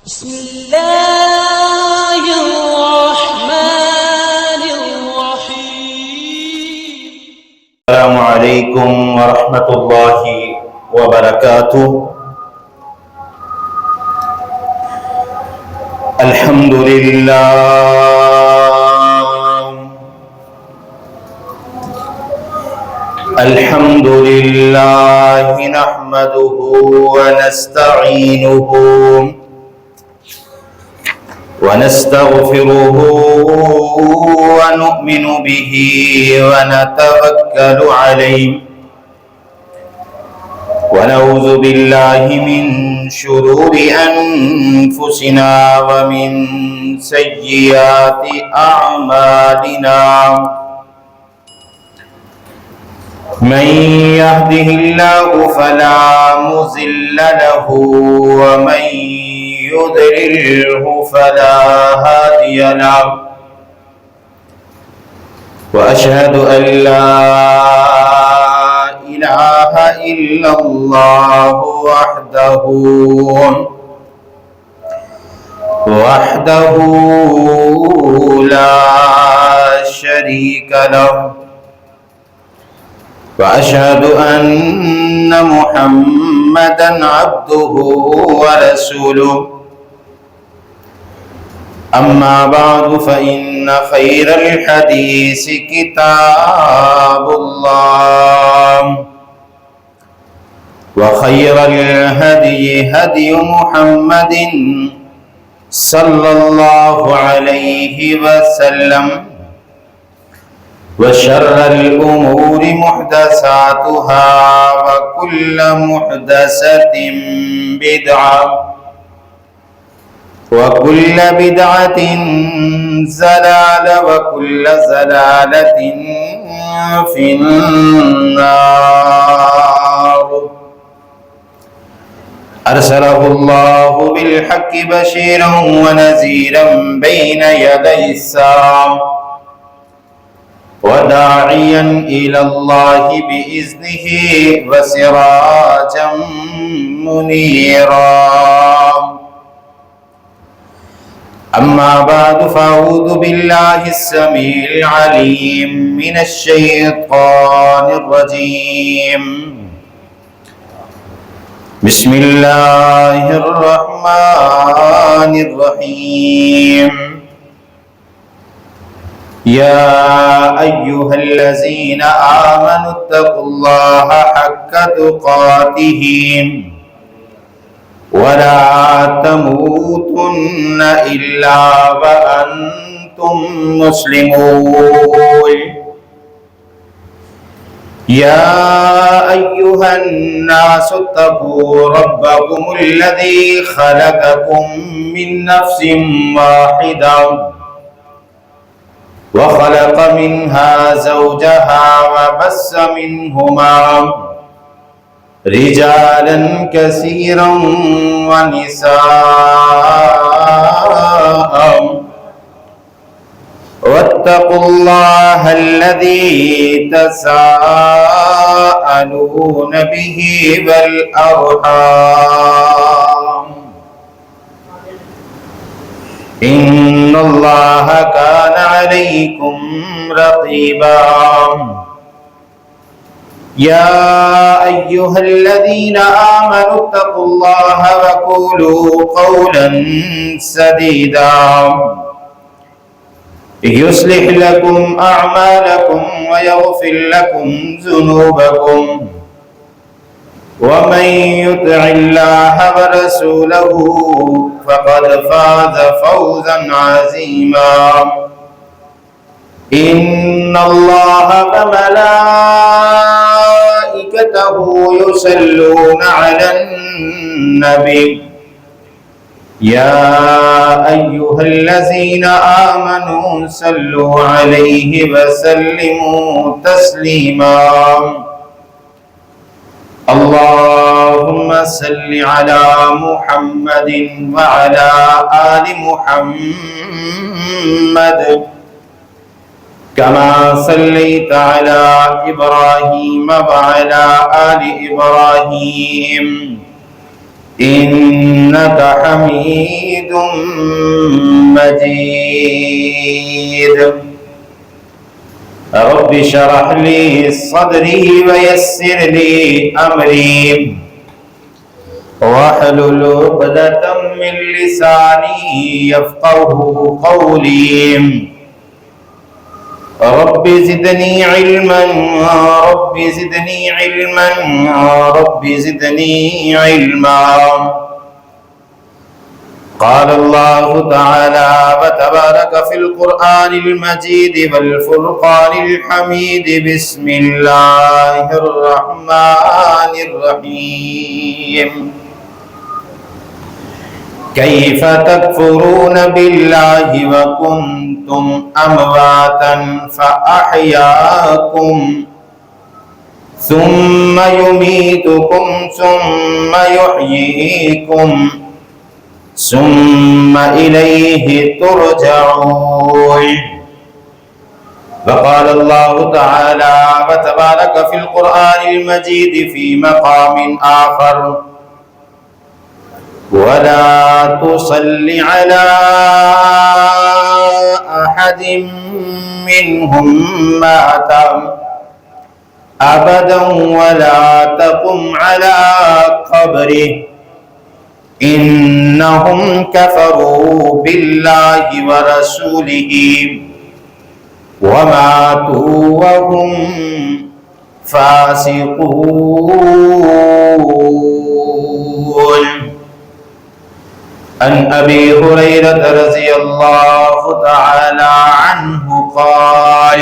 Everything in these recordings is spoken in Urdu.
بسم الله الرحمن الرحيم. السلام عليكم ورحمة الله وبركاته. الحمد لله نحمده ونستعينه ونستغفره ونؤمن به ونتوكل عليه ونعوذ بالله من شرور أنفسنا ومن سيئات أعمالنا. من يهده الله فلا مضل له ومن يضلله فلا هادي له، وأشهد أن لا إله إلا الله وحده لا شريك له، وأشهد أن محمدًا عبده ورسوله. أما بعد فإن خير الحديث كتاب الله، وخير الهدي هدي محمد صلى الله عليه وسلم، وشر الأمور محدثاتها وكل محدثة بدعة وكل بدعة ضلالة وكل ضلالة في النار. أرسله الله بالحق بشيرا ونذيرا بين يدي الساعة، وداعيا إلى الله بإذنه وسراجا منيرا. أما بعد فأعوذ بالله السميع العليم من الشيطان الرجيم. بسم الله الرحمن الرحيم. يا أيها الذين آمنوا اتقوا الله حق تقاته ولا تموتن إلا وأنتم مسلمون. يا أيها الناس اتقوا ربكم الذي خلقكم من نفس واحدة وخلق منها زوجها وبث منهما رجالا كثيرا ونساء، واتقوا الله الذي تساءلون به والأرحام، إن الله كان عليكم رقيبا. يا أيها الذين آمنوا اتقوا الله وقولوا قولا سديدا يصلح لكم أعمالكم ويغفر لكم ذنوبكم، ومن يطع الله ورسوله فقد فاز فوزا عظيما. إن الله وملائكته يصلون على النبي، يا أيها الذين آمنوا صلوا عليه وسلموا تسليما. اللهم صل على محمد وعلى آل محمد كما صليت على إبراهيم وعلى آل إبراهيم إنك حميد مجيد. رب اشرح لي صدري ويسر لي أمري واحلل عقدة من لساني يفقهوا قولي. رب زدني علما رب زدني علما رب زدني علما. قال الله تعالى وتبارك في القرآن المجيد والفرقان الحميد. بسم الله الرحمن الرحيم. كيف تكفرون بالله وكنتم أمواتا فأحياكم ثم يميتكم ثم يحييكم ثم إليه ترجعون. وقال الله تعالى وتبارك في القرآن المجيد في مقام آخر: ولا تصل على أحد منهم مات أبدا ولا تقم على قبره إنهم كفروا بالله ورسوله وماتوا وهم فاسقون. عن أبي هريرة رضي الله تعالى عنه قال: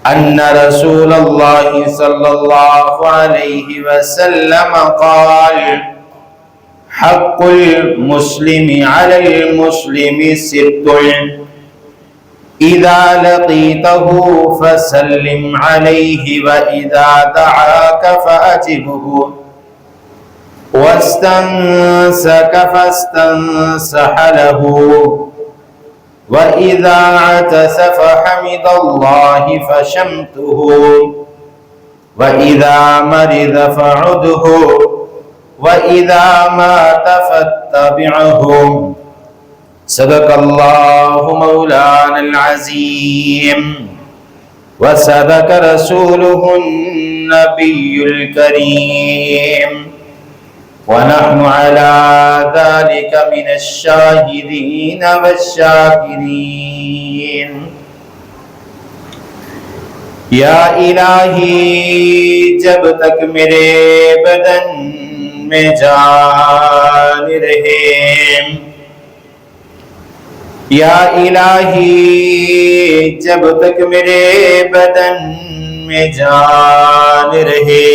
أن رسول الله صلى الله عليه وسلم قال: حق المسلم على المسلم ست: إذا لقيته فسلم عليه وإذا دعاك فأجبه واستنسك فاستنسح له وإذا عطس فحمد الله فشمته وإذا مرض فعده وإذا مات فاتبعه. صدق الله مولانا العظيم وصدق رسوله النبي الكريم ونحن على ذلك من الشاهدين والشاكرين. یا الہی جب تک میرے بدن میں جان رہے، یا الہی جب تک میرے بدن میں جان رہے،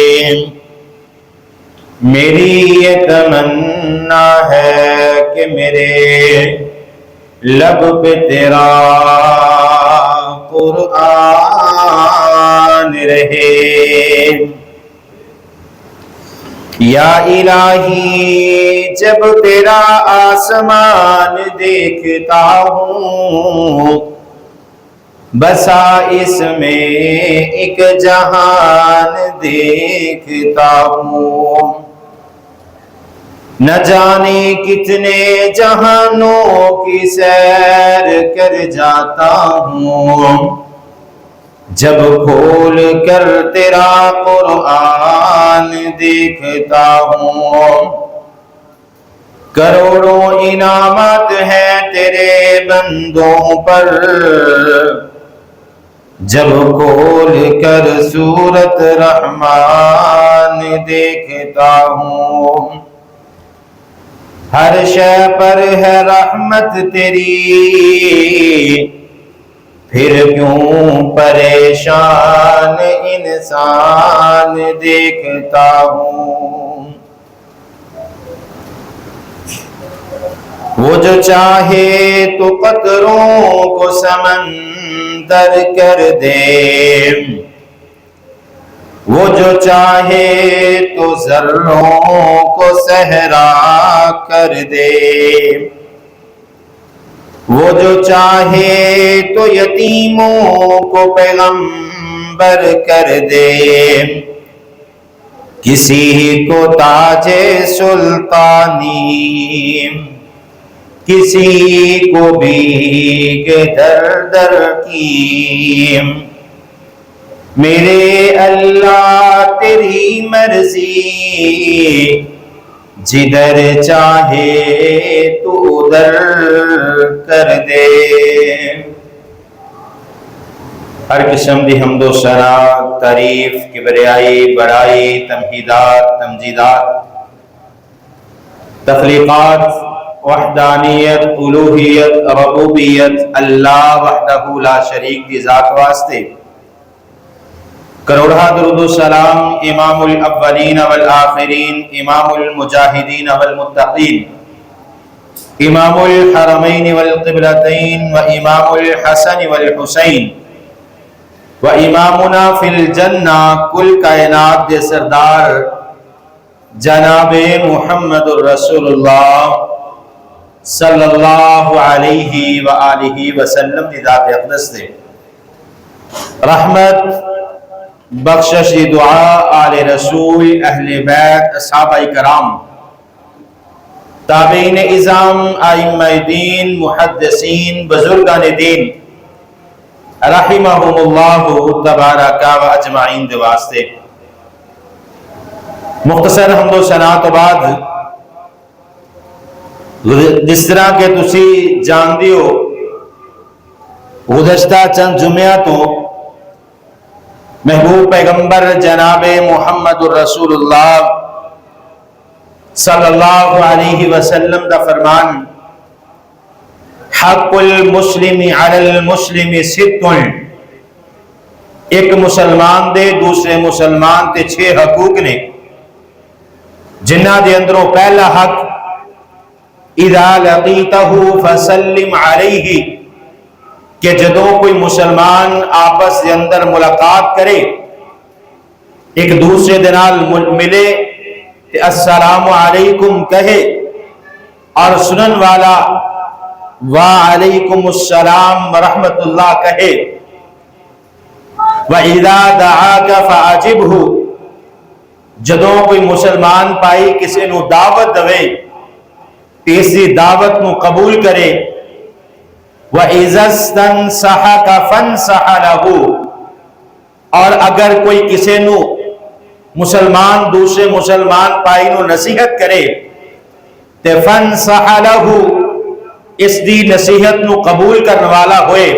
میری یہ تمنا ہے کہ میرے لب پہ تیرا قرآن رہے. یا الہی جب تیرا آسمان دیکھتا ہوں، بسا اس میں ایک جہان دیکھتا ہوں، نہ جانے کتنے جہانوں کی سیر کر جاتا ہوں، جب کھول کر تیرا قرآن دیکھتا ہوں. کروڑوں انعامات ہیں تیرے بندوں پر، جب کھول کر سورت رحمان دیکھتا ہوں. ہر شے پر ہے رحمت تیری، پھر کیوں پریشان انسان دیکھتا ہوں. وہ جو چاہے تو قطروں کو سمندر کر دے، وہ جو چاہے تو ذروں کو صحرا کر دے، وہ جو چاہے تو یتیموں کو پیغمبر کر دے، کسی کو تاج سلطانی، کسی کو بھیگ در در کی، میرے اللہ تیری مرضی، جدھر چاہے تو ادھر کر دے۔ ہر قسم دی حمد و ثنا، تعریف، کبریائی، بڑائی، تمہیدات، تمجیدات، تخلیقات، وحدانیت، الوہیت، ربوبیت اللہ وحدہ لا شریک کی ذات واسطے، کروڑہ درود و سلام امام الاولین والآخرین، امام المجاہدین والمتقین، امام الحرمین والقبلتین، و امام الحسن والحسین، و امامنا فی الجنہ، کل کائنات دے سردار جناب محمد الرسول اللہ صلی اللہ علیہ وآلہ وسلم دی ذات اقدس دے رحمت، بخشش، دعا آل رسول، اہل بیت، اصحابہ کرام، تابعین اعظام، ائمہ دین، محدثین، بزرگان دین رحمہم اللہ تبارک و اجمعین دے واسطے مختصر حمد و ثنا تو بعد، جس طرح کہ تسی جان دیو گزشتہ چند جمعہ تو محبوب پیغمبر جناب محمد الرسول اللہ صلی اللہ علیہ وسلم دا فرمان، حق المسلم علی المسلم ست، ایک مسلمان دے دوسرے مسلمان تے 6 حقوق نے، جنہ دے اندروں پہلا حق اذا لقیتہ فسلم علیہ، کہ جدوں کوئی مسلمان آپس کے اندر ملاقات کرے، ایک دوسرے دے نال ملے تے السلام علیکم کہے، اور سنن والا وعلیکم السلام ورحمت اللہ کہے، وَإِذَا دَعَاكَ فَأَجِبْهُ، جدوں کوئی مسلمان پائی کسی نو دعوت دوے تیسی دعوت نو قبول کرے، وَإِذَا اسْتَنْصَحَكَ فَانْصَحْ لَهُ، اور اگر کوئی کسی نو مسلمان دوسرے مسلمان پائی نو نصیحت کرے تے فَانْصَحْ لَهُ، اس دی نصیحت نو قبول کرنے والا ہوئے،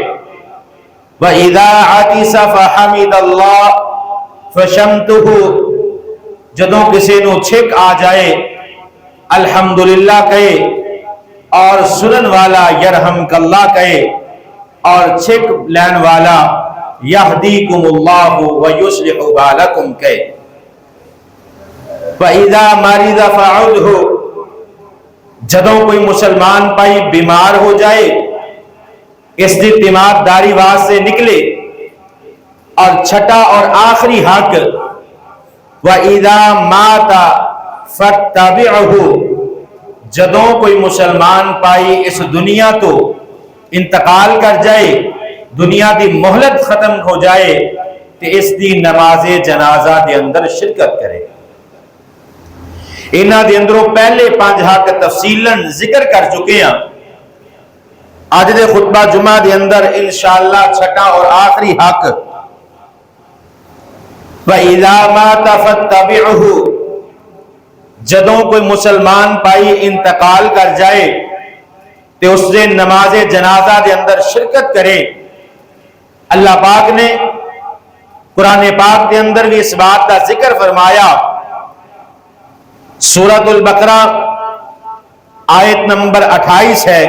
وَإِذَا عَطِسَ فَحَمِدَ اللَّهُ فَشَمْتُهُ، جدوں کسی نو چھک آ جائے الحمدللہ کہے، اور سنن والا یرحمک اللہ کہے، اور چھک لین والا یہدیکم اللہ ویصلح بالکم کہے، وَإِذَا مَرِضَ فَعُدْهُ، جدوں کوئی مسلمان پائی بیمار ہو جائے اس دی تیمارداری واسطے نکلے، اور چھٹا اور آخری حق وَإِذَا مَاتَ فَاتَّبِعْهُ، جدوں کوئی مسلمان پائی اس دنیا تو انتقال کر جائے، دنیا دی مہلت ختم ہو جائے، کہ اس دی نماز جنازہ دے اندر شرکت کرے۔ انہاں دے اندروں پہلے 5 حق تفصیلاً ذکر کر چکے ہیں، آج دے خطبہ جمعہ دے اندر انشاءاللہ چھٹا اور آخری حق وَإِذَا مَاتَ فَاتَّبِعْهُ، جدوں کوئی مسلمان پائی انتقال کر جائے تو اس نے نماز جنازہ دے اندر شرکت کرے۔ اللہ پاک نے قرآن پاک دے اندر بھی اس بات کا ذکر فرمایا، سورۃ البقرہ آیت نمبر 28 ہے،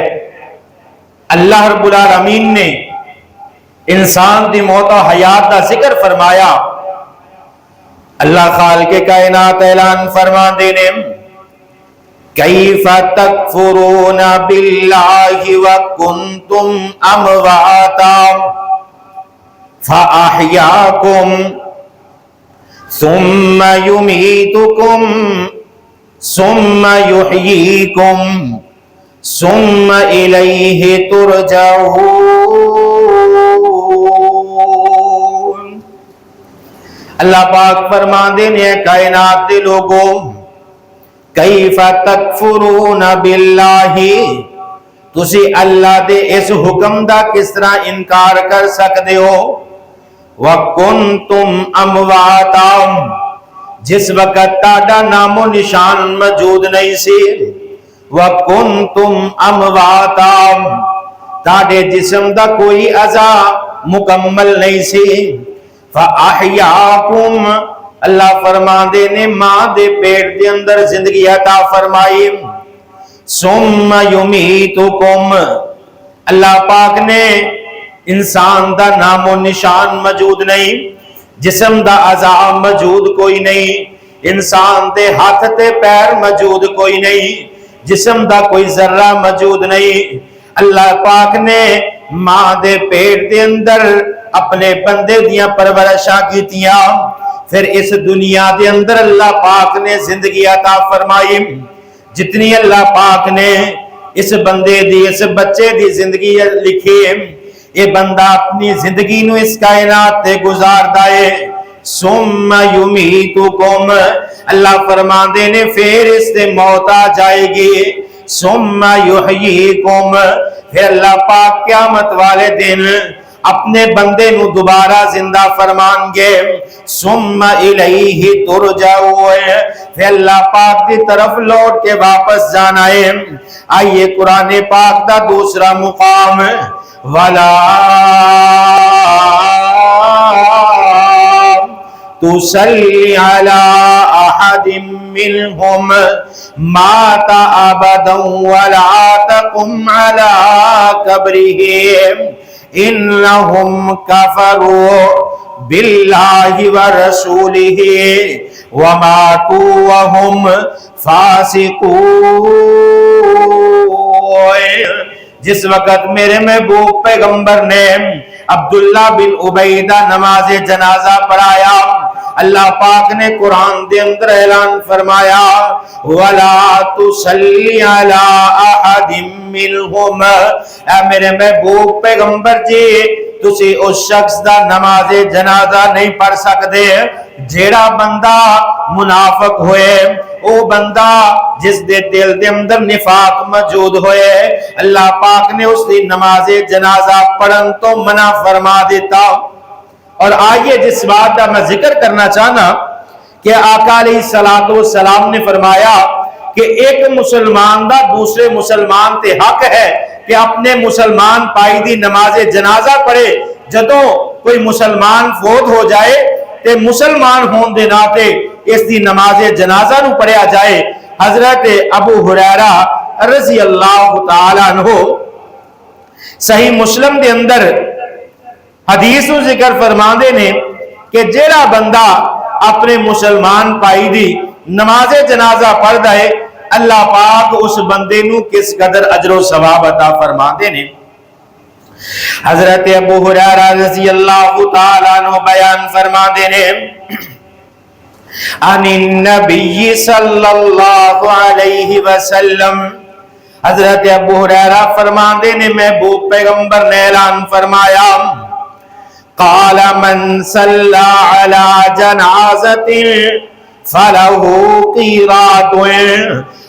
اللہ رب العالمین نے انسان دی موت و حیات کا ذکر فرمایا۔ اللہ خالق کائنات اعلان فرما دینے، کیف تکفرون باللہ وکنتم امواتا فاحیاکم ثم یمیتکم ثم یحییکم ثم الیہ ترجعون۔ اللہ پاک فرماندے نے کائنات دے لوگوں کیف تکفرون باللہ تسی اللہ دے اس حکم دا کس طرح انکار کر سکتے ہو وَكُنْتُمْ أَمْوَاتًا جس وقت تاڑا نام و نشان موجود نہیں سی وَكُنْتُمْ أَمْوَاتًا تاڑے جسم دا کوئی اعضا مکمل نہیں سی فَأَحْيَاكُمْ اللہ فرماندے نے ماں دے پیٹ دے اندر زندگی عطا فرمائی ثم یمیتکم اللہ پاک نے انسان دا نام و نشان موجود نہیں جسم دا اعضا موجود کوئی نہیں انسان دے ہاتھ تے پیر موجود کوئی نہیں جسم دا کوئی ذرہ موجود نہیں اللہ پاک نے ماں دے پیٹ دے اندر اپنے بندے دیاں پرورشاں کیتیاں پھر اس دنیا دے اندر اللہ پاک نے زندگی عطا فرمائی جتنی اللہ پاک نے اس بندے دی اس بچے دی زندگی لکھی یہ بندہ اپنی زندگی نو اس کائنات تے گزار دائے ثم یمیتکم اللہ فرماندے نے پھر اس تے موت آ جائے گی ثم یحییکم پھر اللہ پاک قیامت والے دن اپنے بندے نو دوبارہ زندہ فرمان گے ثم الیہ ترجعون پھر اللہ پاک کی طرف لوٹ کے واپس جانا ہے آئیے قرآن پاک دا دوسرا مقام وَلَا تُصَلِّ عَلَىٰ أَحَدٍ مِّنْهُمْ مَاتَ أَبَدًا وَلَا تَقُمْ عَلَىٰ قَبْرِهِ إِنَّهُمْ كَفَرُوا بِاللَّهِ وَرَسُولِهِ وَمَاتُوا وَهُمْ فَاسِقُونَ جس وقت میرے محبوب پیغمبر نے عبداللہ بن عبیدہ نماز جنازہ پڑھایا اللہ پاک نے قرآن دے اندر اعلان فرمایا وَلَا تُصَلِّ عَلَىٰ أَحَدٍ مِّنْهُمْ اے میرے محبوب پیغمبر جی تسی اس شخص دا نماز جنازہ نہیں پڑھ سکتے جیڑا بندہ منافق ہوئے او بندہ جس دے دل دے اندر نفاق موجود ہوئے اللہ پاک نے اس دی نماز جنازہ پڑھن تو منع فرما دیتا اور آئیے جس بات کا میں ذکر کرنا چاہنا کہ آقا علیہ السلام نے فرمایا کہ ایک مسلمان دا دوسرے مسلمان تے حق ہے کہ اپنے مسلمان پائی دی نماز جنازہ پڑھے جدوں کوئی مسلمان فوت ہو جائے تے مسلمان ہون دے ناتے اس دی نماز جنازہ نو پڑھیا جائے حضرت ابو ہریرہ رضی اللہ تعالیٰ عنہ صحیح مسلم دے اندر حدیث و ذکر فرماندے نے کہ جیڑا بندہ اپنے مسلمان پائی دی نماز جنازہ پڑھ دائے اللہ پاک اس بندے نو کس قدر اجر و ثواب عطا فرماندے نے حضرت ابو ہریرہ رضی اللہ تعالیٰ عنہ بیان فرماندے نے عن النبی صلی اللہ علیہ وسلم حضرت ابو ہریرہ فرماندے نے محبوب پیغمبر نے اعلان فرمایا قال من صلی علی جنازت فلہ قیرات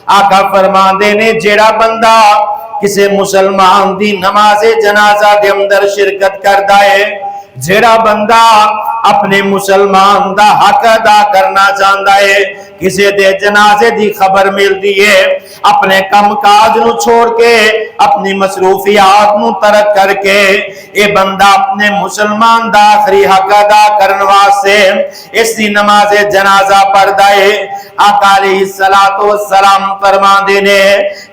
آقا فرماندے نے جیڑا بندہ کسی مسلمان دی نماز جنازہ دے اندر شرکت کردہ ہے جیڑا بندہ اپنے مسلمان دا حق ادا کرنا چاہتا ہے کسی دے جنازے دی خبر مل دیئے اپنے کم کاج نو چھوڑ کے اپنی مصروفیات نو ترک کر کے اے بندہ اپنے مسلمان دا آخری حق ادا کرنوا سے اس دی نماز جنازہ پڑھ دائے آقا علیہ السلام فرما دینے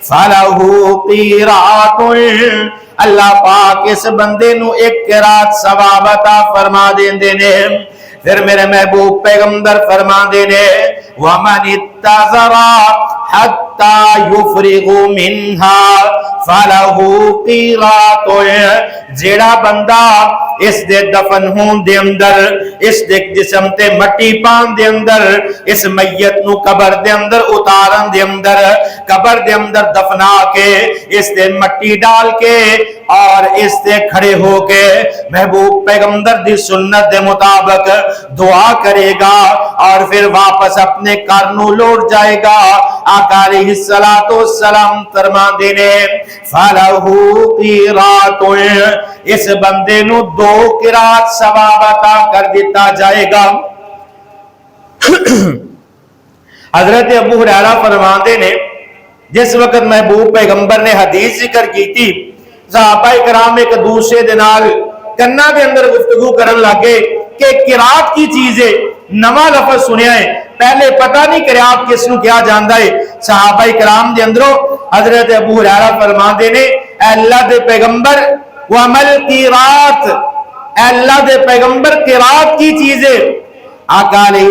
فَلَهُ قِيرَاتٌ اللہ پاک اس بندے نو ایک قرات ثواب عطا فرما دیندے نے پھر میرے محبوب پیغمبر فرما دینے وَمَنِ اتَّذَرَ حَتَّى حتی یفرغ منہا فلہ قیرات، جیڑا بندہ اس دے دفن ہون دے اندر، اس دے جسم تے مٹی پان دے اندر، اس میت نو قبر دے اندر اتارن دے اندر، قبر دے اندر دفنا کے اس دے مٹی ڈال کے اور اس دے کھڑے ہو کے محبوب پیغمبر دی سنت دے مطابق دعا کرے گا اور پھر واپس اپنے گھر نو لوٹ جائے گا، آقا علیہ السلام فرماندے نے فَلَهُ قِيرَاتٌ، اس بندے نو 2 قرات ثواب عطا کر دیتا جائے گا۔ حضرت ابو ہریرہ فرماندے نے جس وقت محبوب پیغمبر نے حدیث ذکر کی تھی، صحابہ کرام ایک دوسرے دے نال کنا دے اندر گفتگو کرن لگے کہ قرات کی چیز ہے، نواں لفظ سنیا ہے، پہلے پتہ نہیں قرات کس نو کیا جاندا ہے۔ صحابہ کرام دے اندروں حضرت ابو ہریرہ فرماندے نے اے اللہ دے پیغمبر وعمل قرات، اے اللہ دے پیغمبر قرات کی چیز ہے۔ آقا علیہ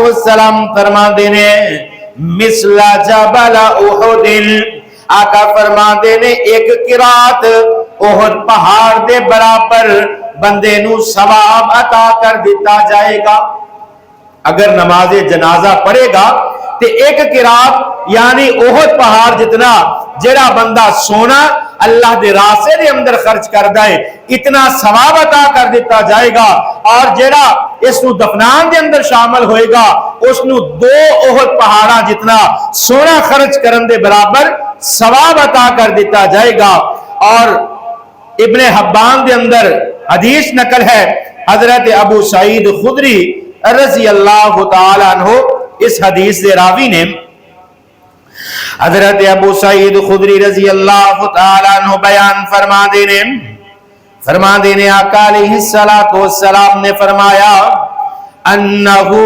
السلام فرماندے نے مثل جبل احد، آقا فرماندے نے ایک قرات احد پہاڑ دے برابر بندے نو ثواب عطا کر دیتا جائے گا۔ اگر نماز جنازہ پڑھے گا تو ایک قرات یعنی احد پہاڑ جتنا جڑا بندہ سونا اللہ دے راستے دے اندر خرچ کردا ہے اتنا ثواب عطا کر دیتا جائے گا، اور جڑا اس نو دفنان دے اندر شامل ہوئے گا اس نو 2 احد پہاڑا جتنا سونا خرچ کرن دے برابر ثواب عطا کر دیتا جائے گا۔ اور ابن حبان دے اندر حدیث نقل ہے، حضرت ابو سعید خدری رضی اللہ تعالی عنہ اس حدیث دے راوی نے، حضرت ابو سعید خدری رضی اللہ تعالی عنہ بیان فرما دینے آقا علیہ السلام نے فرمایا انہو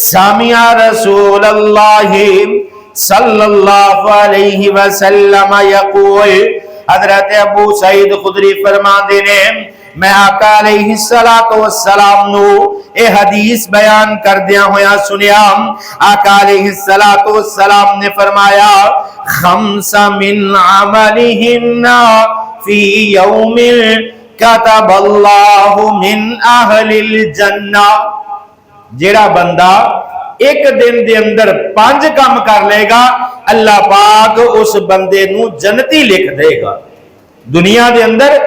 سامع رسول اللہ صلی اللہ علیہ وسلم یقول، حضرت ابو سعید خدری فرما دینے میں آقا علیہ السلام نو اے حدیث بیان کر دیا ہویا سنیا۔ آقا علیہ السلام نے فرمایا خمس من عملہن فی یوم کتب اللہ من اہل الجنہ، جیڑا بندہ ایک دن دے اندر 5 کام کر لے گا اللہ پاک اس بندے نو جنتی لکھ دے گا۔ دنیا دے اندر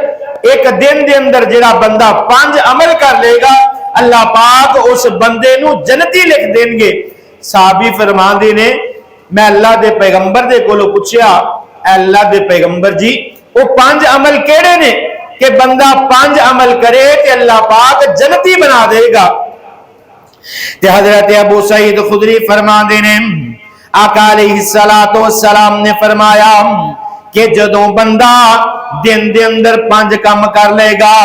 ایک دن دے اندر جڑا بندہ 5 عمل کر لے گا اللہ پاک اس بندے نو جنتی لکھ دیں گے۔ صحابی فرماندے نے میں اللہ دے پیغمبر دے کولو پوچھیا اے اللہ دے پیغمبر جی وہ 5 عمل کیڑے نے کہ بندہ 5 عمل کرے کہ اللہ پاک جنتی بنا دے گا؟ تے حضرت ابو سعید خدری فرماندے نے آقا علیہ السلام نے فرمایا کہ جدوں بندہ دن دے اندر 5 کام کر لے گا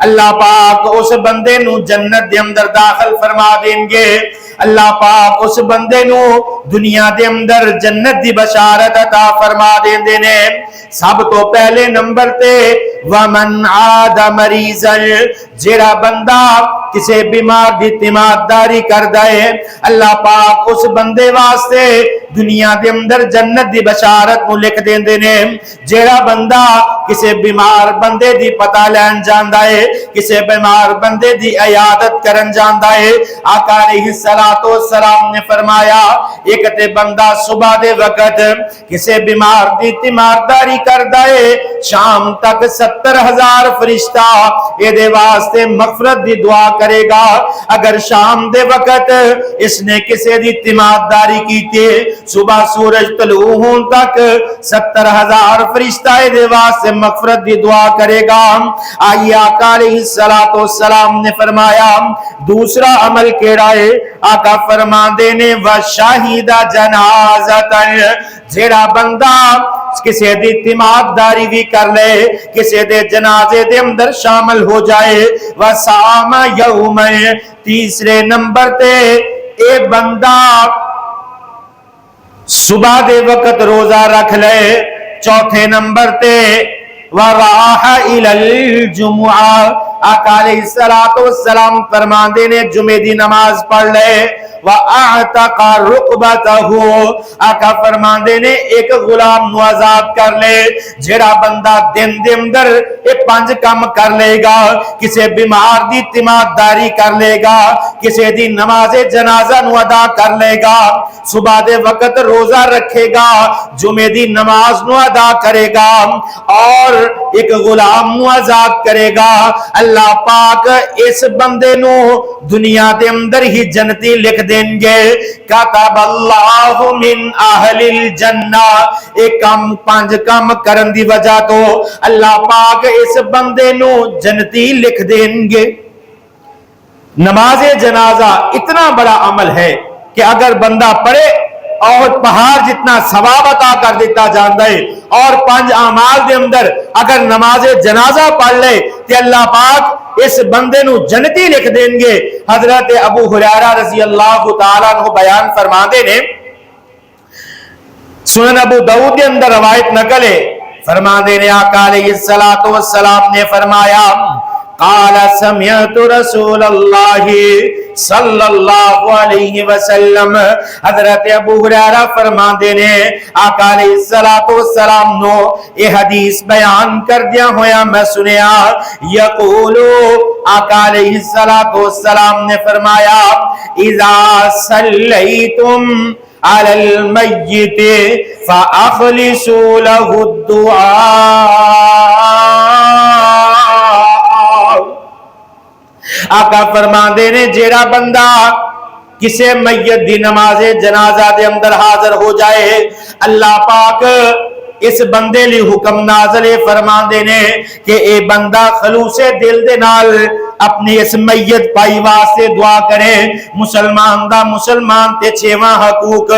اللہ پاک اس بندے نو جنت دے اندر داخل فرما دیں گے۔ اللہ پاک اس بندے نو دنیا دے اندر جنت دی بشارت عطا فرما دیں نے۔ سب تو پہلے نمبر تے ومن عاد مریضا، جڑا بندہ کسے بیمار دی تیمارداری کردا ہے اللہ پاک اس بندے واسطے دنیا دے اندر جنت دی بشارت نو لکھ دیندے نے۔ جڑا بندہ کسے بیمار بندے دی پتہ لین جاندا ہے، کسے بیمار بندے دی عیادت کرن جاندا ہے، آقا علیہ السلام نے فرمایا ایک تے بندہ صبح دے وقت کسے بیمار دی تیمارداری کردا ہے شام تک 70,000 فرشتہ اے دے واسطے مغفرت دی دعا کرے گا۔ اگر شام دے وقت اس نے کسے دی تیمارداری کیتی صبح سورج طلوع ہون تک 70,000 فرشتہ اے دے واسطے مغفرت دی دعا کرے گا۔ آئیے آقا علیہ السلام نے فرمایا دوسرا عمل کیڑا ہے؟ آقا فرماندے نے وشاہد جنازہ، جیڑا بندہ کسی دی تیمارداری بھی کر لے کسی دے جنازے دے اندر شامل ہو جائے وصام یوم، تیسرے نمبر تے اے بندہ صبح دے وقت روزہ رکھ لے، چوتھے نمبر تے وراح الی الجمعہ، آقا علیہ السلام فرماندے نے جمعے دی نماز پڑھ لے وَأَعْتَقَ رُقْبَتَهُ آقا فرماندے نے ایک غلام نو آزاد کر لے جڑا بندہ دن دے اندر یہ 5 کام کر لے گا کسے بیمار دی تیمارداری کر لے گا کسے دی نماز جنازہ نو ادا کر لے گا صبح دے وقت روزہ رکھے گا جمعے دی نماز نو ادا کرے گا اور ایک غلام نو آزاد کرے گا اللہ پاک اس بندے نو دنیا دے اندر ہی جنتی لکھ دیں گے کتب اللہ من اہل الجنہ ایک کام 5 کام کرن دی وجہ تو اللہ پاک اس بندے نو جنتی لکھ دیں گے نماز جنازہ اتنا بڑا عمل ہے کہ اگر بندہ پڑھے اور پہاڑ جتنا ثواب عطا کر دیتا جاندا ہے اور 5 اعمال دے اندر اگر نماز جنازہ پڑھ لے تے اللہ پاک اس بندے نو جنتی لکھ دیں گے حضرت ابو ہریرہ رضی اللہ تعالیٰ عنہ بیان فرماندے نے سنن ابو داؤد کے اندر روایت نقل ہے فرماندے نے آقا علیہ السلام نے فرمایا قال سمعت رسول اللہ صلی اللہ علیہ وسلم حضرت ابو ہریرہ فرماندے نے آقا علیہ السلام نو یہ حدیث بیان کر دیا ہویا میں سنیا یقولو آقا علیہ السلام نے فرمایا اذا صلیتم علی المیت فاخلصوا له الدعاء آقا فرماندے نے جیڑا بندہ کسے میت دی نماز جنازہ دے اندر حاضر ہو جائے اللہ پاک اس بندے لی حکم نازل فرماندے نے کہ اے بندہ خلوص دل دے نال اپنی اس میت پائی واسطے دعا کرے مسلمان دا مسلمان تے 6واں حقوق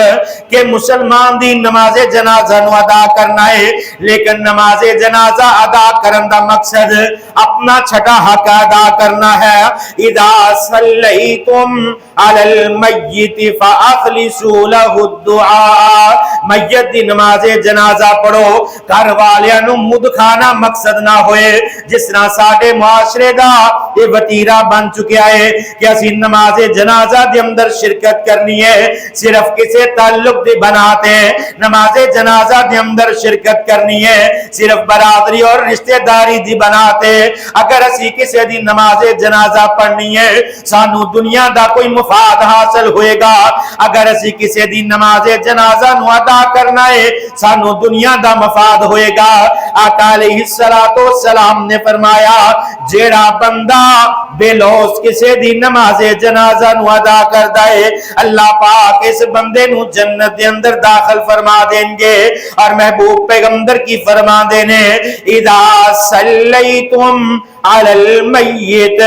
کہ مسلمان دی نماز جنازہ نو ادا کرنا ہے لیکن نماز جنازہ ادا کرن دا مقصد اپنا چھٹا حق ادا کرنا ہے اذا صلیتم علی المیت فاخلصوا له الدعاء میت دی نماز جنازہ پڑھو گھر والیاں نو مد کھانا مقصد نہ ہوئے جس طرح ساڈے معاشرے دا یہ وتیرہ بن چکیا ہے کہ اسی نماز جنازہ دے اندر شرکت کرنی ہے صرف کسے تعلق دے بناتے ہیں نماز جنازہ دے اندر شرکت کرنی ہے صرف برادری اور رشتہ داری دی بناتے اگر اسی کسے دی نماز جنازہ پڑھنی ہے سانو دنیا دا کوئی مفاد حاصل ہوئے گا اگر اسی کسے دی نماز جنازہ نو ادا کرنا ہے سانو دنیا دا مفاد ہوئے گا آقا علیہ السلام نے فرمایا جیڑا بندہ بے لوث کسے دی نماز جنازہ نو ادا کردا ہے اللہ پاک اس بندے نو جنت دے اندر داخل فرما دیں گے اور محبوب پیغمبر کی فرما دینے اذا صلیتم علی المیت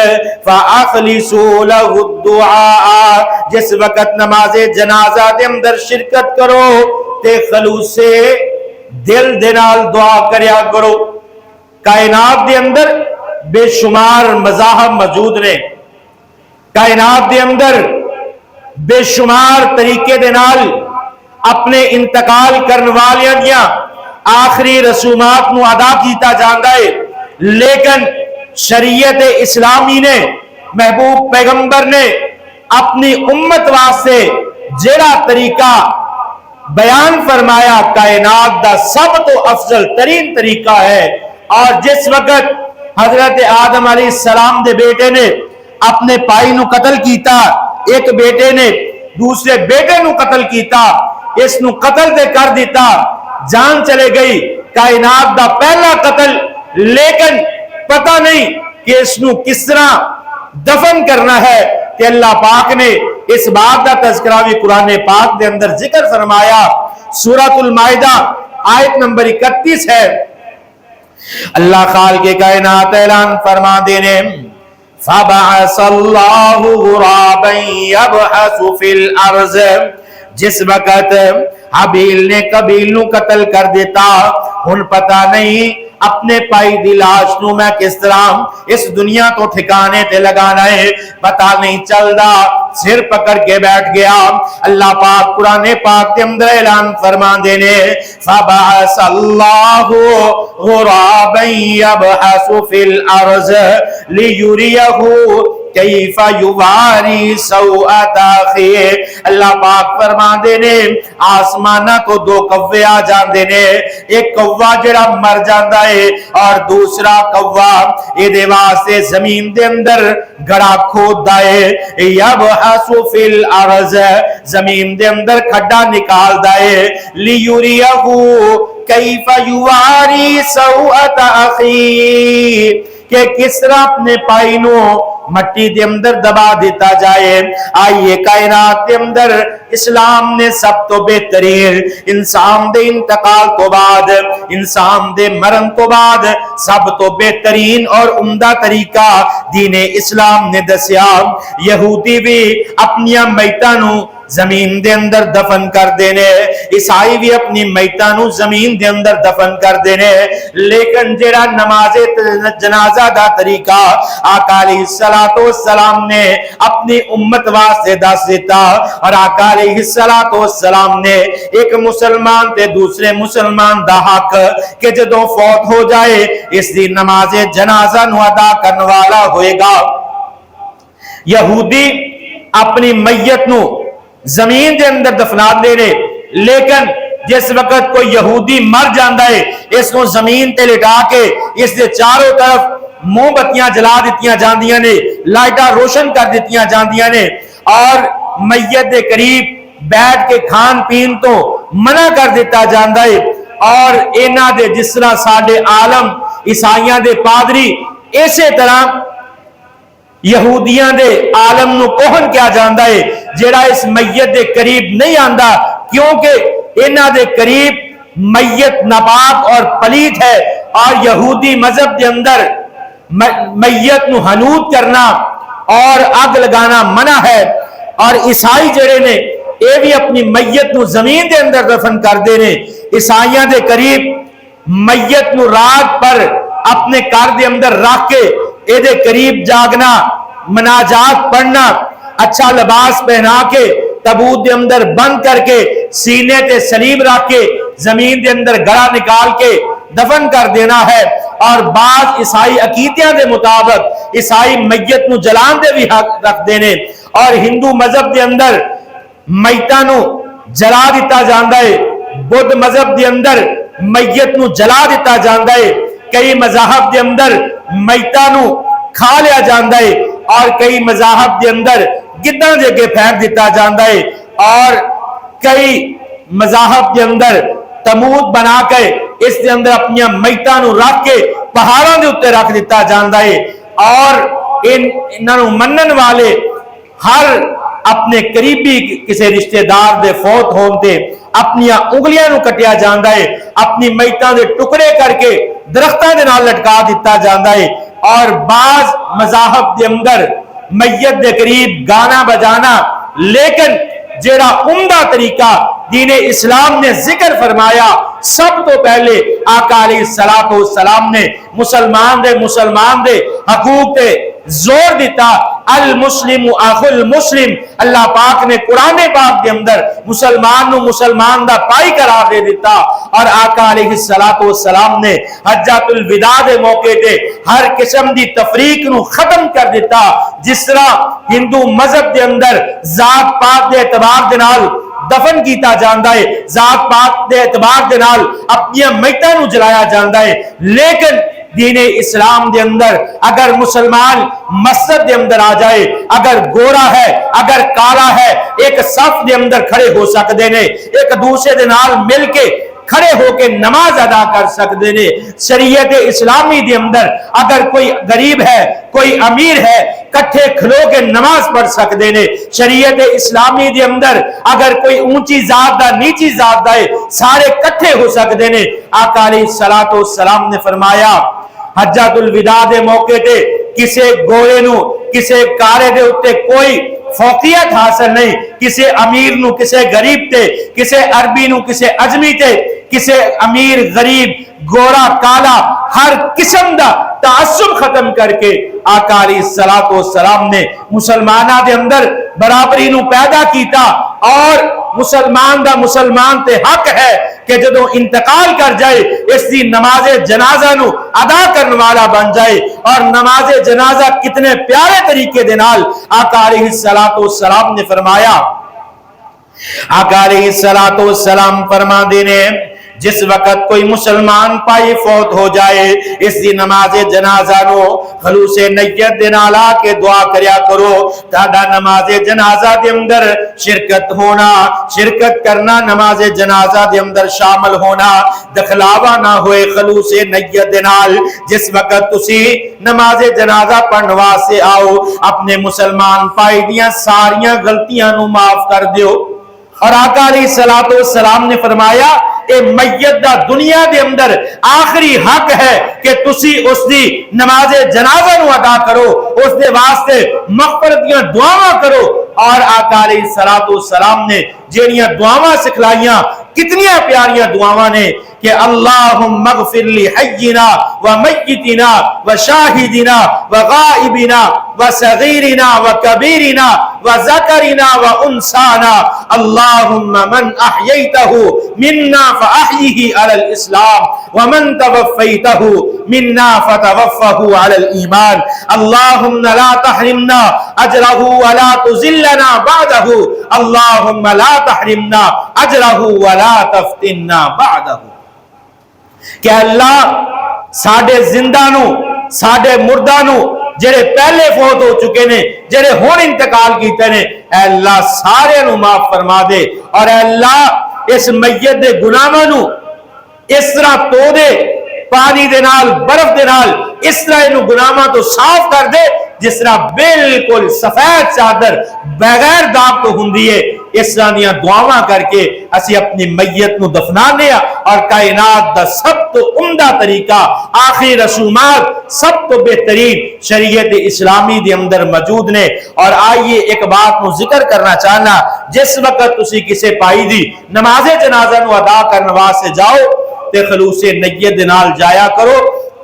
فاخلصوا له الدعاء جس وقت نماز جنازہ دے اندر شرکت کرو تے خلوص سے دل دے نال دعا کریا کرو کائنات دے اندر بے شمار مذاہب موجود نے کائنات دے اندر بے شمار طریقے دے نال اپنے انتقال کرن والیاں دیاں آخری رسومات نو ادا کیتا جاندا ہے لیکن شریعت اسلامی نے محبوب پیغمبر نے اپنی امت واسطے جیڑا طریقہ بیان فرمایا کائنات دا سب تو افضل ترین طریقہ ہے اور جس وقت حضرت آدم علیہ السلام دے بیٹے نے اپنے پائی نو قتل کیتا ایک بیٹے نے دوسرے بیٹے نو قتل کیتا اس نو قتل دے کر دیتا جان چلے گئی کائنات دا پہلا قتل لیکن پتہ نہیں کہ اس نو کس طرح دفن کرنا ہے کہ اللہ پاک نے اس بات کا تذکرہ بھی قرآن پاک دے اندر ذکر فرمایا سورۃ المائدہ آیت نمبر 31 ہے اللہ خالق کائنات اعلان فرما دینے فَبَعَثَ اللَّهُ غُرَابًا يَبْحَثُ فِي الْأَرْضِ جس وقت حابیل نے قابیل نو قتل کر دیتا ان پتہ نہیں اپنے پائی دی لاش نو میں کس طرح اس دنیا تو ٹھکانے تے لگانا ہے پتہ نہیں چلدا سر پکڑ کے بیٹھ گیا اللہ پاک قرآن پاک کے اندر اعلان فرما دینے فبعث اللہ غرابا یبحث فی الارض لیریہ کیف یواری سوءت اخیہ اللہ پاک فرما دینے آسمانہ تو دو کوے آ جاندے نے ایک کوا جڑا مر جاندا ہے اور دوسرا کوا اے دے واسطے زمین دے اندر گڑا کھوددا ہے یبحث فی الارض زمین دے اندر کھڈا نکالدا ہے لیریہ کیف یواری سوءت اخیہ کہ کس طرح اپنے پائی نو مٹی دے اندر دبا دیتا جائے آئیے کائنات دے اندر اسلام نے سب تو بہترین انسان دے انتقال تو بعد انسان دے مرن تو بعد سب تو بہترین اور عمدہ طریقہ دین اسلام نے دسیا یہودی بھی اپنی میتاں نو زمین دے اندر دفن کر دینے عیسائی بھی اپنی میتاں نو زمین دے اندر دفن کر دینے لیکن جڑا نماز جنازہ دا طریقہ آقا علیہ السلام نے اپنی امت واسطے دس دیتا اور آقا علیہ السلام نے ایک مسلمان تے دوسرے مسلمان دا حق کہ جدوں فوت ہو جائے اس دی نماز جنازہ نو ادا کرنے والا ہوئے گا یہودی اپنی میت نو زمین دے اندر دفنا دے رہے لیکن جس وقت کوئی یہودی مر جاندہ ہے اس کو زمین تے لٹا کے اس دے چاروں طرف موم بتیاں جلا دیتیاں جاندیاں نے لائٹاں روشن کر دیتیاں جاندیاں نے اور میت دے قریب بیٹھ کے کھان پین تو منع کر دیتا جاندہ ہے اور اینا دے جس طرح ساڑھے عالم عیسائیاں دے پادری اسی طرح یہودیاں دے عالم نو کوہن کیا جاندہ ہے جڑا اس میت دے قریب نہیں آندہ کیونکہ انہاں دے قریب میت ناپاک اور پلیت ہے اور یہودی مذہب دے اندر میت نو حنوط کرنا اور آگ لگانا منع ہے اور عیسائی جڑے نے اے بھی اپنی میت نو زمین دے اندر دفن کر دے نے عیسائیاں دے قریب میت نو رات پر اپنے کار دے اندر رکھ کے اے دے قریب جاگنا مناجات پڑھنا اچھا لباس پہنا کے تابوت دے اندر بند کر کے سینے تے صلیب رکھ کے زمین دے اندر گڑا نکال کے دفن کر دینا ہے اور بعض عیسائی عقیدیاں دے مطابق عیسائی میت نو جلان دے بھی حق رکھ دینے اور ہندو مذہب دے اندر میتاں نو جلا دیتا جاندہ ہے بدھ مذہب دے اندر میت نو جلا دیتا جاندہ ہے کئی مذاہب دے اندر میتاں نو کھا لیا جاندہ ہے اور کئی مذاہب دے اندر گداں دے کے پھینک دیتا جاندہ ہے اور کئی مذاہب دے اندر تموت بنا کے اس دے اندر اپنی میتاں نو رکھ کے پہاڑوں دے اتے رکھ دیتا جاندہ ہے اور انہاں نو منن والے ہر اپنے قریبی کسی رشتہ دار دے فوت ہوندے اپنی انگلیاں نو کٹیا جاندہ ہے اپنی میتاں دے ٹکڑے کر کے درختاں دے نال لٹکا دیتا جاندہ ہے اور بعض مذاہب دے اندر میت دے قریب گانا بجانا لیکن جیڑا عمدہ طریقہ دین اسلام نے ذکر فرمایا سب تو پہلے آقا علیہ السلام نے مسلمان دے حقوق تے زور دیتا المسلم اخو المسلم اللہ پاک نے قرآن پاک کے اندر مسلمان نو مسلمان دا پائی قرار دے دیتا اور آقا علیہ السلام نے حجۃ الوداع دے موقع تے ہر قسم دی تفریق نو ختم کر دیتا جس طرح ہندو مذہب دے اندر ذات پاک دے اعتبار دے نال دفن کیتا جاندہ ہے ذات پاک دے اعتبار دے نال اپنی میتاں نو جلایا جاندہ ہے لیکن دین اسلام دے اندر اگر مسلمان مسجد دے اندر آ جائے اگر گورا ہے اگر کالا ہے ایک صف دے اندر کھڑے ہو سکتے نے ایک دوسرے دے نال مل کے کھڑے ہو کے نماز ادا کر سکتے نے شریعت اسلامی دے اندر اگر کوئی غریب ہے کوئی امیر ہے کٹھے کھلو کے نماز پڑھ سکتے نے شریعت اسلامی دے اندر اگر کوئی اونچی ذات دا نیچی ذات دا ہے سارے کٹھے ہو سکتے نے آقا علیہ السلام نے فرمایا حجۃ الوداع دے موقع تے کسے گورے نو کسے کارے دے اتے کوئی فوقیت حاصل نہیں کسے امیر نو کسے غریب تے کسے عربی نو کسے عجمی تے کسی امیر غریب گورا کالا ہر قسم دا تعصب ختم کر کے آقا علیہ الصلوۃ والسلام نے مسلماناں دے اندر برابری نو پیدا کیتا اور مسلمان دا مسلمان تے حق ہے کہ جدوں انتقال کر جائے اس دی نماز جنازہ نو ادا کرنے والا بن جائے. اور نماز جنازہ کتنے پیارے طریقے دے نال آقا علیہ الصلوۃ والسلام نے فرمایا. آقا علیہ الصلوۃ والسلام فرما دینے جس وقت کوئی مسلمان پائی فوت ہو جائے اس دی نماز جنازہ نو خلوص نیت دے نال آ کے دعا کریا کرو تہاڈا نماز جنازہ دے اندر شرکت ہونا شرکت کرنا نماز جنازہ دے اندر شامل ہونا دکھلاوا نہ ہوئے خلوص نیت دے نال. جس وقت تسی نماز جنازہ پڑھن واسطے آؤ اپنے مسلمان پائی دیاں ساریاں غلطیاں نو معاف کر دیو. اور آقا علیہ الصلوۃ والسلام نے فرمایا اے میت دا دنیا دے اندر آخری حق ہے کہ تسی اس دی نماز جنازہ نو ادا کرو اس دے واسطے مغفرت دیاں دعاواں کرو. اور آقا علیہ الصلوۃ والسلام نے جیڑیاں دعاواں سکھلائیاں کتنیاں پیاریاں دعاواں نے کہ اللہم اغفر لی حینا و میتنا و شاہدنا و غائبنا و صغیرنا و کبیرنا و ذکرنا و انسانا اللہم من احییتہ منا فاحیہ علی الاسلام ومن توفیتہ منا فتوفہ علی الایمان اللہم لا تحرمنا اجرہ ولا تذلنا بعدہ اللہم لا تحرمنا اجرہ ولا تفتنا بعدہ. کہ اللہ ساڈے زندہ نو ساڈے مردہ نو جڑے پہلے فوت ہو چکے نے جڑے ہن انتقال کیتے نے اے اللہ سارے نو معاف فرما دے. اور اے اللہ اس میت دے گناہاں نو اس طرح تو دے پانی دے نال برف دے نال اس طرح انو گناہاں تو صاف کر دے جس طرح بالکل سفید چادر بغیر داغ تو ہوندی ہے. اس طرح دیاں دعاواں کر کے اسی اپنی میت نو دفنانے اور کائنات دا سب تو عمدہ طریقہ آخری رسومات سب تو بہترین شریعت اسلامی دے اندر موجود نے. اور آئیے ایک بات نو ذکر کرنا چاہنا جس وقت تسی کسے پائی دی نماز جنازہ نو ادا کرنے واسطے جاؤ تے خلوص نیت دے نال جایا کرو.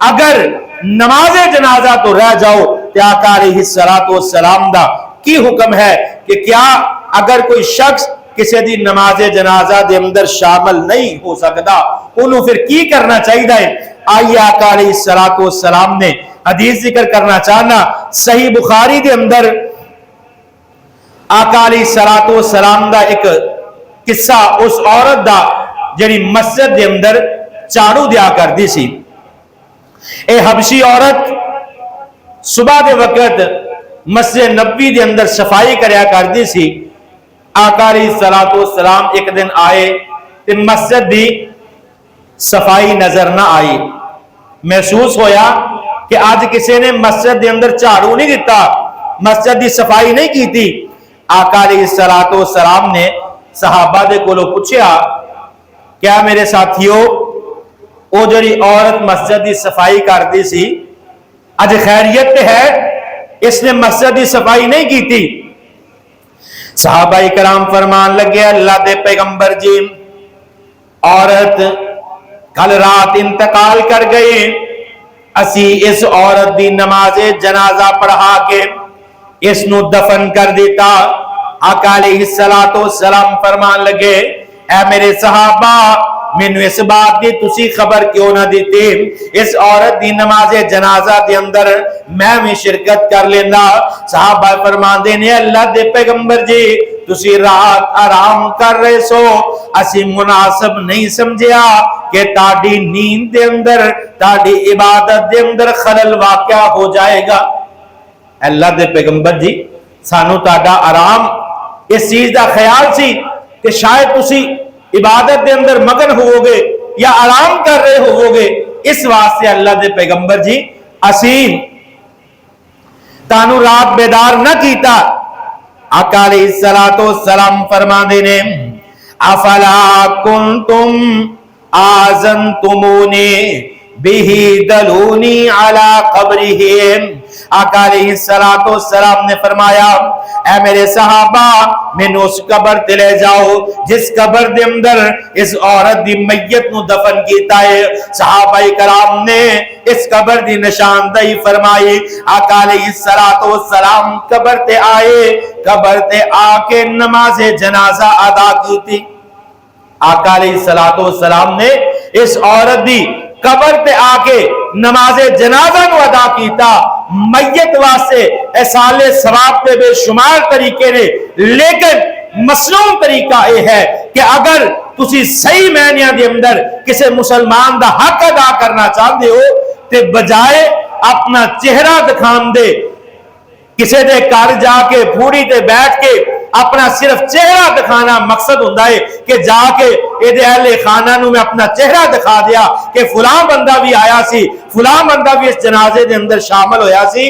اگر نماز جنازہ تو رہ جاؤ تے آقا علیہ الصلوۃ والسلام دا کی حکم ہے کہ کیا اگر کوئی شخص کسی دی نماز جنازہ دے اندر شامل نہیں ہو سکتا انہوں پھر کی کرنا چاہیے. آئیے آقا علیہ الصلوۃ والسلام نے حدیث ذکر کرنا چاہنا صحیح بخاری دے اندر آقا علیہ الصلوۃ والسلام دا ایک قصہ اس عورت دا جڑی مسجد دے اندر جھاڑو دیا کردی سی. اے حبشی عورت صبح دے وقت مسجد نبوی دے اندر صفائی کریا کردی سی. آقا علیہ الصلوۃ والسلام ایک دن آئے تے مسجد دی صفائی نظر نہ آئی. محسوس ہویا کہ آج کسی نے مسجد دے اندر جھاڑو نہیں دیتا مسجد دی صفائی نہیں کی تھی. آقا علیہ الصلوۃ والسلام نے صحابہ دے کولوں پوچھیا کیا میرے ساتھیو او جڑی عورت مسجد دی صفائی کردی سی اج خیریت تے ہے اس نے مسجد دی صفائی نہیں کی تھی. صحابہ کرام فرمان لگے اللہ دے پیغمبر جی عورت کل رات انتقال کر گئی اسی اس عورت دی نماز جنازہ پڑھا کے اس نو دفن کر دیتا. آقا علیہ الصلوۃ والسلام فرمان لگے اے میرے صحابہ مینو اس بات دی تسی خبر کیوں نہ دیتے اس عورت دی نماز جنازہ دے اندر میں بھی شرکت کر لینا. صحابہ فرمان دے نے اللہ دے پیغمبر جی تسی رات آرام کر رہے سو اسی مناسب نہیں سمجھیا کہ تاڑی نیند دے اندر تاڑی عبادت دے اندر خلل واقع ہو جائے گا. اللہ دے پیغمبر جی سانو تاڑا آرام اس چیز دا خیال سی کہ شاید تسی عبادت دے اندر مگن ہوو گے یا آرام کر رہے ہوو گے اس واسطے اللہ دے پیغمبر جی اسی تانو رات بیدار نہ کیتا. آقا علیہ الصلوۃ والسلام فرما دینے افلا کنتم آذنتمونی بہی دلونی علی قبرہم. آقا علیہ الصلوۃ والسلام نے فرمایا اے میرے صحابہ مینوں اس قبر تے لے جاؤ جس قبر دے اندر اس عورت دی میت نو دفن کیتا ہے۔ صحابہ کرام نے اس قبر دی نشاندہی فرمائی۔ آقا علیہ السلام قبر تے آئے، قبر تے آ کے نماز جنازہ ادا کی تھی۔ آقا علیہ السلام نے اس عورت دی قبر تے آ کے نماز جنازہ نو ادا کیتا۔ میت واسطے احصال ثواب تے بے شمار طریقے نے، لیکن مصنون طریقہ یہ ہے کہ اگر تسی صحیح معنیاں دے اندر کسی مسلمان دا حق ادا کرنا چاہتے ہو تے بجائے اپنا چہرہ دکھان دے کسی دے گھر جا کے پھوڑی تے بیٹھ کے اپنا صرف چہرہ دکھانا مقصد ہوتا ہے کہ جا کے اہل خانہ نو میں اپنا چہرہ دکھا دیا کہ فلاں بندہ بھی آیا سی، فلاں بندہ بھی اس جنازے دے اندر شامل ہویا سی،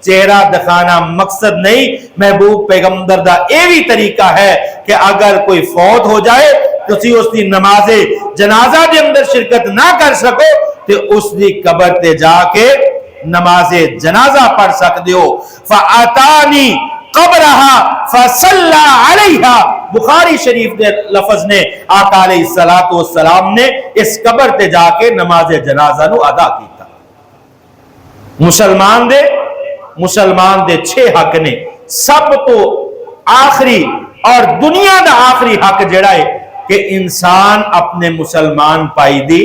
چہرہ دکھانا مقصد نہیں۔ محبوب پیغمبر دا یہ بھی طریقہ ہے کہ اگر کوئی فوت ہو جائے تو اسی اس دی نماز جنازہ دے اندر شرکت نہ کر سکو تو اس دی قبر تے جا کے نماز جنازہ پڑھ سکتے ہو۔ فَأَتَانِي قبرہا فَصَلَّى عَلَيْهَا، بخاری شریف دے لفظ نے آقا علیہ السلام نے اس قبر تے جا کے نماز جنازہ نو ادا کیتا۔ مسلمان دے 6 حق نے، سب تو آخری اور دنیا دا آخری حق جڑا ہے کہ انسان اپنے مسلمان پائی دی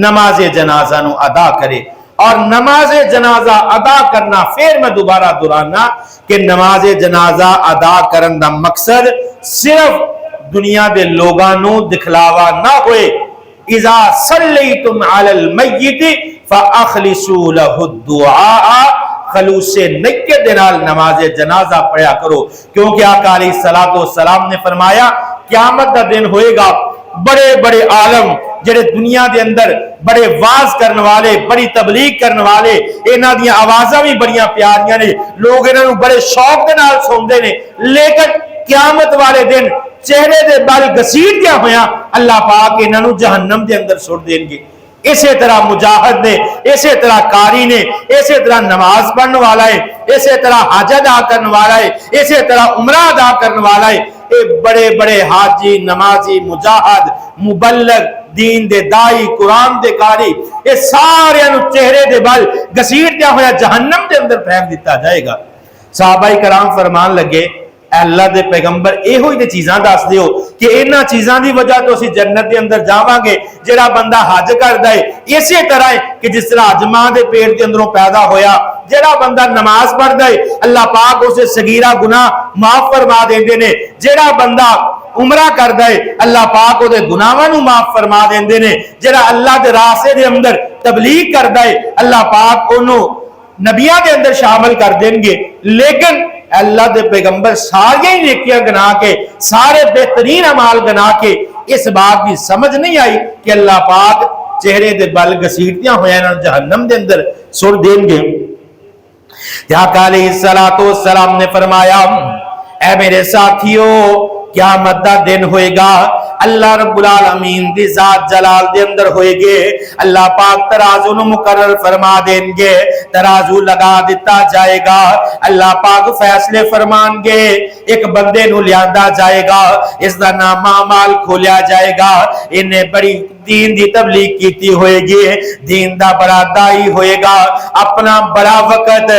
نماز جنازہ نو ادا کرے۔ اور نماز جنازہ ادا کرنا، پھر میں دوبارہ دہرانا کہ نماز جنازہ ادا کرن دا مقصد صرف دنیا دے لوگاں نو دکھلاوا نہ ہوئے۔ اذا صلیتم علی المیت فاخلصوا له الدعاء، خلوص نیت دے نال نماز جنازہ پڑھا کرو، کیونکہ آقا علیہ السلام نے فرمایا قیامت دا دن ہوئے گا، بڑے بڑے عالم جڑے دنیا دے اندر بڑے واز کرنے والے، بڑی تبلیغ کرنے والے، انہاں دی آوازاں بھی بڑیاں پیاریاں نے، لوگ انہاں نوں بڑے شوق دے نال سندے نے، لیکن قیامت والے دن چہرے دے بال گسیٹدیاں ہویاں اللہ پاک انہاں نوں جہنم دے اندر سٹ دین گے۔ اسی طرح مجاہد نے، اسی طرح قاری نے، اسی طرح نماز پڑھنے والا ہے، اسی طرح حج ادا کرنے والا ہے، اسی طرح عمرہ ادا کرنے والا ہے، اے بڑے بڑے حاجی، نمازی، مجاہد، مبلغ، دین دے دائی، قرآن دے قاری، اے سارے چہرے دے بل گسیٹ دیا ہویا جہنم دے اندر پھینک دیتا جائے گا۔ صحابہ کرام فرمان لگے اے اللہ دے پیغمبر اے ہوئی دے چیزاں دس دیو کہ اینا چیزاں دی وجہ تو اسی جنت دے اندر جاواں گے۔ جڑا بندہ حج کردا ہے اسی طرح ہے کہ جس طرح حج ماں دے پیٹ دے اندروں پیدا ہویا، جڑا بندہ نماز پڑھدا ہے اللہ پاک اسے صغیرہ گناہ معاف فرما دیندے نے، جڑا بندہ عمرہ کردا ہے اللہ پاک او دے گناہاں نوں معاف فرما دیندے نے، جڑا اللہ دے راستے دے اندر تبلیغ کردا ہے اللہ پاک اونوں نبیاں دے اندر شامل کر دیں گے۔ لیکن اللہ دے پیغمبر ساری نیکیاں گنا کے، سارے بہترین اعمال گنا کے اس بات کی سمجھ نہیں آئی کہ اللہ پاک چہرے دے بل گسیٹیاں ہوئے جہنم دے اندر سٹ دیں گے۔ آقا علیہ السلام نے فرمایا اے میرے ساتھیو قیامت دا دن ہوئے گا، اللہ رب العالمین دی ذات جلال دے اندر ہوئے گے، اللہ پاک ترازو نو مقرر فرما دیں گے، ترازو لگا دیتا جائے گا، اللہ پاک فیصلے فرمان گے، ایک بندے نو لیاندہ جائے گا، اس دا نام اعمال کھولیا جائے گا، انہیں بڑی دین دی تبلیغ کیتی ہوئے گی، دین دا بڑا دائی ہوئے گا، اپنا بڑا وقت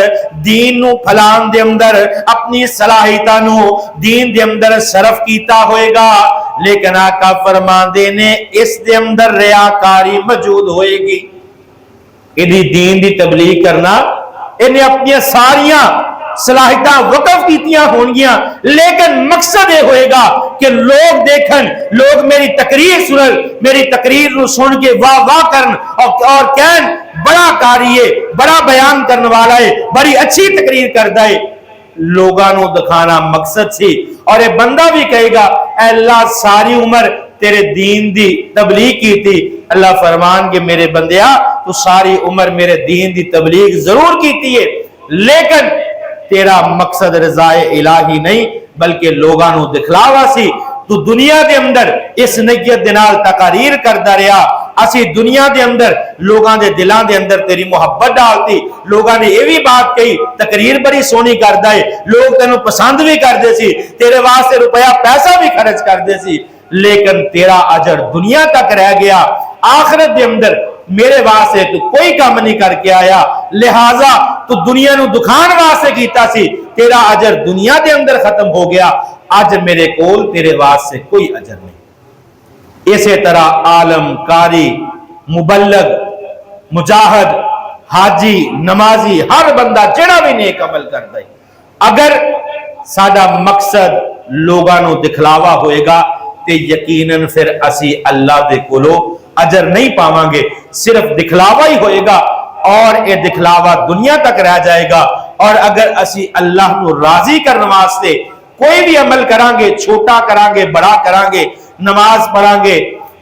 دین نو پھلان دے اندر اپنی صلاحیتاں نو دین دے اندر صرف کیتا ہوئے گا، لیکن آقا فرمان دینے اس دے اندر ریاکاری موجود ہوئے گی۔ انہیں دین دی تبلیغ کرنا، انہیں اپنی ساریاں صلاحیتاں وقف کیتیاں ہونگیاں، لیکن مقصد یہ ہوئے گا کہ لوگ دیکھن، لوگ میری تقریر سنن، میری تقریر نو سن کے واہ واہ کرن اور کہن بڑا کاری ہے، بڑا بیان کرنے والا ہے، بڑی اچھی تقریر کردا ہے، لوگاں نو دکھانا مقصد سی۔ اور یہ بندہ بھی کہے گا اے اللہ ساری عمر تیرے دین دی تبلیغ کی تھی، اللہ فرمان کہ میرے بندیا تو ساری عمر میرے دین دی تبلیغ ضرور کی تھی ہے، لیکن تیرا مقصد رضا الہی نہیں بلکہ لوگاں نو دکھلاوا سی۔ تو دنیا دے اندر اس نیت دے نال تقاریر کردا رہیا، اسی دنیا دے اندر لوگاں دے دلاں دے اندر تیری محبت ڈالتی، لوگاں نے یہ بھی بات کہی تقریر بڑی سونی کردا ہے، لوگ تینوں پسند بھی کردے سی، تیرے واسطے روپیہ پیسہ بھی خرچ کردے سی، لیکن تیرا اجر دنیا تک رہ گیا، آخرت دے اندر میرے واسطے تو کوئی کام نہیں کر کے آیا، لہٰذا تو دنیا نو دکھان واسطے کیتا سی، تیرا اجر دنیا دے اندر ختم ہو گیا، اج میرے کول تیرے واسطے کوئی اجر نہیں۔ اسی طرح عالم، قاری، مبلغ، مجاہد، حاجی، نمازی، ہر بندہ جڑا بھی نیک عمل کرتا ہے، اگر ساڈا مقصد لوگاں نو دکھلاوا ہوئے گا تے یقیناً پھر اسی اللہ دے کولو اجر نہیں پاواں گے، صرف دکھلاوا ہی ہوئے گا اور یہ دکھلاوا دنیا تک رہ جائے گا۔ اور اگر اسی اللہ نو راضی کرنے واسطے کوئی بھی عمل کران گے، چھوٹا کران گے، بڑا کران گے، نماز پڑھان گے،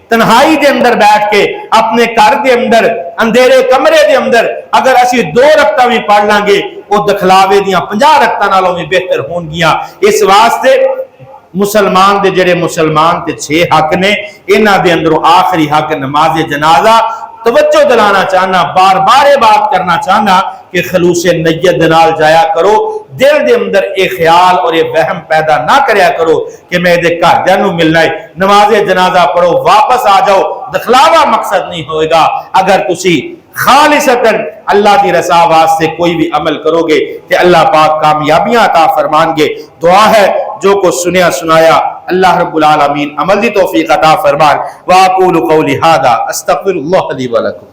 تنہائی دے اندر بیٹھ کے اپنے گھر دے اندر اندھیرے کمرے دے اندر اگر اسی 2 رکعتاں بھی پڑھ لیں گے وہ دکھلاوے دیاں 50 رکعتاں نالوں بھی بہتر ہون گیاں۔ اس واسطے مسلمان دے جڑے مسلمان تے 6 حق نے، انہاں دے اندروں آخری حق نماز جنازہ۔ توجہ دلانا چاہنا، بار بار بات کرنا چاہنا کہ خلوص نیت نال جایا کرو، دل دے اندر ایک خیال اور ایک وہم پیدا نہ کریا کرو کہ میں دے گھر دے نوں ملنا ہے، نماز جنازہ پڑھو واپس آ جاؤ، دکھلاوا مقصد نہیں ہوئے گا۔ اگر تسی خالصتاً اللہ کی رضا واسطے کوئی بھی عمل کرو گے کہ اللہ پاک کامیابیاں عطا فرمان گے۔ دعا ہے جو کو سنیا سنایا اللہ رب العالمین عمل دی توفیق عطا فرمان۔ وَأَقُولُ قَوْلِي هَذَا أَسْتَغْفِرُ اللَّهَ لِي وَلَكُمْ۔